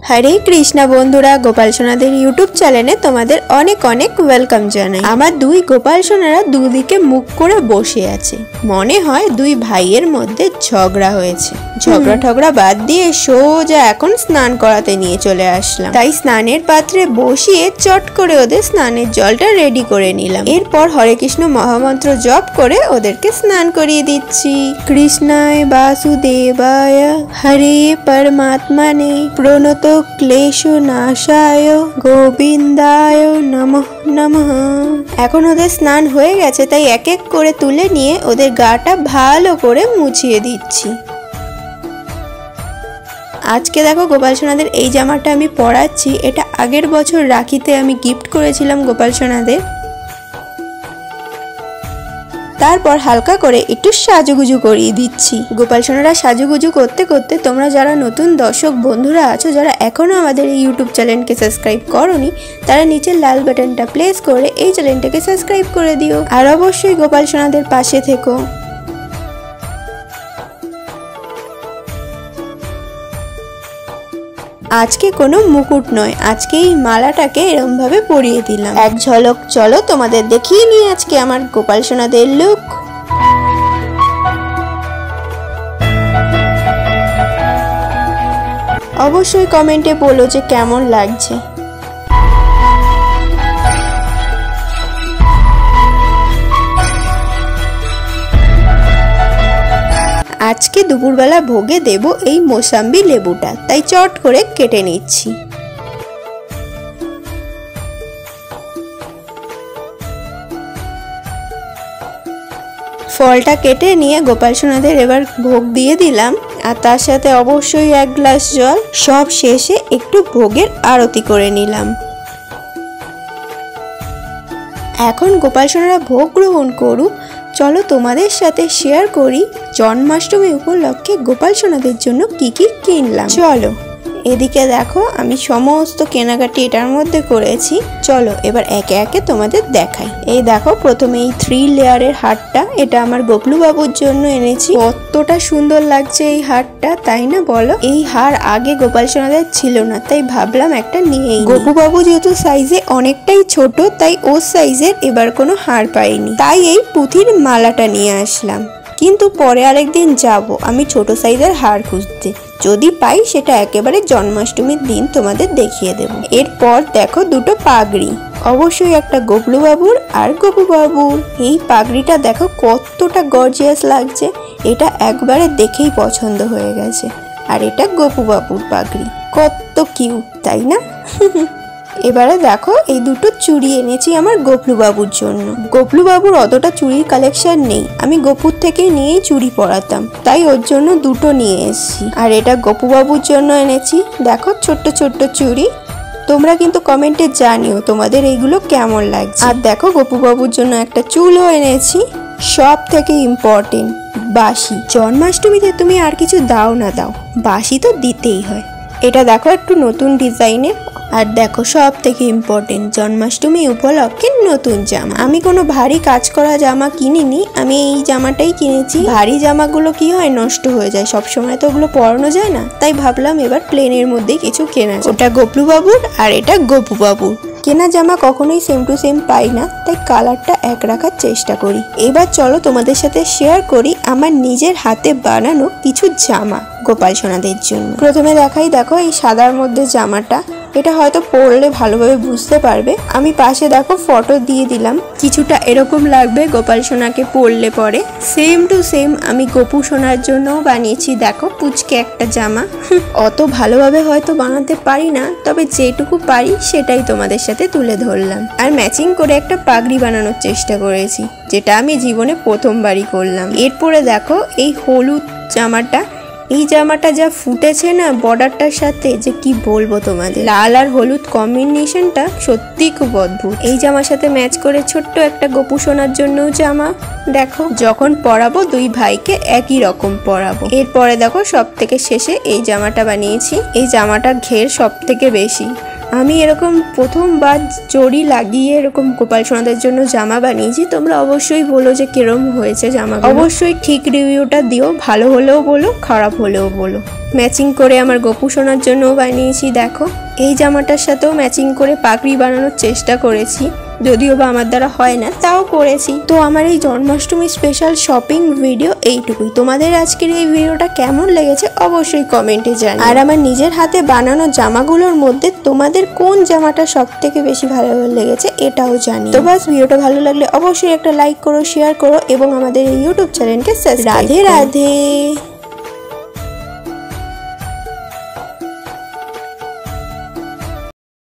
हरे कृष्णा बंधुरा गोपाल सोनादेर यूट्यूब चैनेले तोमादेर अनेक अनेक वेलकम जानाई। आमार दुई गोपाल सोनारा दुदिके मुख करे बसे आछे। मने हय दुई भाइयेर मध्य झगड़ा हयेछे। झगड़ा ठगड़ा बाद दिए सोजा एखन स्नान कराते निये चले आसलाम। ताई स्नानेर पात्रे बसिए चट करे ओदेर स्नानेर जलटा रेडी करे निलाम। एरपर हरे कृष्ण महामंत्र जप करे ओदेरके स्नान करिये दिচ্ছি। कृष्णाय वासुदेवाय हरे परमात्मने प्रणत क्लेशनाशाय गोविंदाय नमः नमः। এখন ওদের স্নান হয়ে গেছে, তাই এক এক করে তুলে নিয়ে ওদের গাটা ভালো করে মুছিয়ে দিচ্ছি। আজকে দেখো গোপাল সোনাদের এই জামাটা আমি পরাচ্ছি। এটা আগের বছর রাখিতে আমি গিফট করেছিলাম গোপাল সোনাদের। তারপর হালকা করে একটু সাজুগুজু করিয়ে দিচ্ছি। গোপাল সোনারা সাজুগুজু করতে করতে তোমরা যারা নতুন দর্শক বন্ধুরা আছো, যারা এখনো আমাদের এই ইউটিউব চ্যানেলকে সাবস্ক্রাইব করোনি, তারা নিচের লাল বাটনটা প্রেস করে এই চ্যানেলটাকে সাবস্ক্রাইব করে দিও। আর অবশ্যই গোপাল সোনাদের পাশে থেকো। আজকে কোনো মুকুট নয়, আজকে এই মালাটাকে এরকম ভাবে পরিয়ে দিলাম। এক ঝলক চলো তোমাদের দেখিয়ে নিই আজকে আমার গোপাল সোনাদের লুক। অবশ্যই কমেন্টে বলো যে কেমন লাগছে। আজকে দুপুরবেলা ভোগে দেব এই মৌসাম্বি লেবুটা, তাই চট করে কেটে নিচ্ছি। ফলটা কেটে নিয়ে গোপাল সোনাদের এবার ভোগ দিয়ে দিলাম, আর তার সাথে অবশ্যই এক গ্লাস জল। সব শেষে একটু ভোগের আরতি করে নিলাম। এখন গোপাল সোনারা ভোগ গ্রহণ করুক। চলো তোমাদের সাথে শেয়ার করি জন্মাষ্টমী উপলক্ষে গোপাল সোনাদের জন্য কি কি কিনলাম। চলো এদিকে দেখো আমি সমস্ত কেনাকাটি এটার মধ্যে করেছি। চলো এবার একে একে তোমাদের দেখাই। এই দেখো প্রথমে এই 3 লেয়ারের হারটা, এটা আমার গোপলু বাবুর জন্য এনেছি। কতটা সুন্দর লাগছে এই হারটা, তাই না বলো? এই হার আগে গোপাল সোনাদের ছিল না, তাই ভাবলাম একটা নিয়েই। গোপু বাবু যেহেতু সাইজে অনেকটাই ছোট, তাই ওর সাইজের এবার কোনো হার পাইনি, তাই এই পুঁথির মালাটা নিয়ে আসলাম। কিন্তু পরে আরেকদিন যাব আমি ছোট সাইজের হার খুঁজতে, যদি পাই সেটা একেবারে জন্মাষ্টমীর দিন তোমাদের দেখিয়ে দেব। এরপর দেখো দুটো পাগড়ি, অবশ্যই একটা গোপলু বাবুর আর গোপু বাবুর। এই পাগড়িটা দেখো কতটা গর্জিয়াস লাগছে, এটা একবারে দেখেই পছন্দ হয়ে গেছে। আর এটা গোপু বাবুর পাগড়ি, কত কিউট তাই না? এবারে দেখো এই দুটো চুড়ি এনেছি আমার গোপলু বাবুর জন্য। গোপলু বাবুর অতটা চুড়ির কালেকশন নেই, আমি গোপুর থেকে নিয়েই চুড়ি পরাতাম, তাই ওর জন্য দুটো নিয়ে এসেছি। আর এটা গোপু বাবুর জন্য এনেছি, দেখো ছোট্ট ছোট্ট চুড়ি। তোমরা কিন্তু কমেন্টে জানিও তোমাদের এইগুলো কেমন লাগছে। আর দেখো গোপু বাবুর জন্য একটা চুলও এনেছি। সব থেকে ইম্পর্টেন্ট বাঁশি। জন্মাষ্টমীতে তুমি আর কিছু দাও না দাও, বাঁশি তো দিতেই হয়। এটা দেখো একটু নতুন ডিজাইনের। আর দেখো সব থেকে ইম্পর্টেন্ট জন্মাষ্টমী উপলক্ষে নতুন জামা। আমি কোনো ভারী কাজ করা জামা কিনিনি, আমি এই জামাটাই কিনেছি। ভারী জামাগুলো কি হয়, নষ্ট হয়ে যায়, সবসময় তো ওগুলো পরানো যায় না, তাই ভাবলাম এবার প্লেনের মধ্যেই কিছু কেনা। ওটা গোপলু বাবুর আর এটা গোপু বাবুর। কেনা জামা কখনোই সেম টু সেম পাই না, তাই কালারটা এক রাখার চেষ্টা করি। এবার চলো তোমাদের সাথে শেয়ার করি আমার নিজের হাতে বানানো কিছু জামা গোপাল সোনাদের জন্য। প্রথমে দেখাই, দেখো এই সাদার মধ্যে জামাটা, এটা হয়তো পরলে ভালোভাবে বুঝতে পারবে। আমি পাশে দেখো ফটো দিয়ে দিলাম, কিছুটা এরকম লাগবে গোপাল সোনাকে পরলে পরে। সেম টু সেম আমি গোপু সোনার জন্যও বানিয়েছি, দেখো পুচকে একটা জামা। অত ভালোভাবে হয়তো বানাতে পারি না, তবে যেটুকু পারি সেটাই তোমাদের সাথে তুলে ধরলাম। আর ম্যাচিং করে একটা পাগড়ি বানানোর চেষ্টা করেছি, যেটা আমি জীবনে প্রথমবারই করলাম। এরপরে দেখো এই হলুদ জামাটা, এই জামাটা যা ফুটেছে না বর্ডারটার সাথে, যে কি বলবো তোমাদের। লাল আর হলুদ কম্বিনেশনটা সত্যি খুব অদ্ভুত। এই জামার সাথে ম্যাচ করে ছোট্ট একটা গোপু সোনার জন্যও জামা। দেখো যখন পরাবো দুই ভাইকে একই রকম পরাবো। এরপরে দেখো সব থেকে শেষে এই জামাটা বানিয়েছি। এই জামাটার ঘের সব থেকে বেশি, আমি এরকম প্রথমবার জড়ি লাগিয়ে এরকম গোপাল সোনাদের জন্য জামা বানিয়েছি। তোমরা অবশ্যই বলো যে কিরম হয়েছে জামা, অবশ্যই ঠিক রিভিউটা দিও, ভালো হলেও বলো খারাপ হলেও বলো। ম্যাচিং করে আমার গোপু সোনার জন্যও বানিয়েছি। দেখো এই জামাটার সাথেও ম্যাচিং করে পাগড়ি বানানোর চেষ্টা করেছি, যদিও বা আমার দ্বারা হয় না, তাও করেছি। তো আমার এই জন্মাষ্টমী স্পেশাল শপিং ভিডিও এইটুকুই। তোমাদের আজকের এই ভিডিওটা কেমন লেগেছে অবশ্যই কমেন্টে জানিও। আর আমার নিজের হাতে বানানো জামাগুলোর মধ্যে তোমাদের কোন জামাটা সব থেকে বেশি ভালো লেগেছে এটাও জানি। তো বাস, ভিডিওটা ভালো লাগলে অবশ্যই একটা লাইক করো, শেয়ার করো এবং আমাদের এই ইউটিউব চ্যানেলকে সাবস্ক্রাইব করো। রাধে রাধে।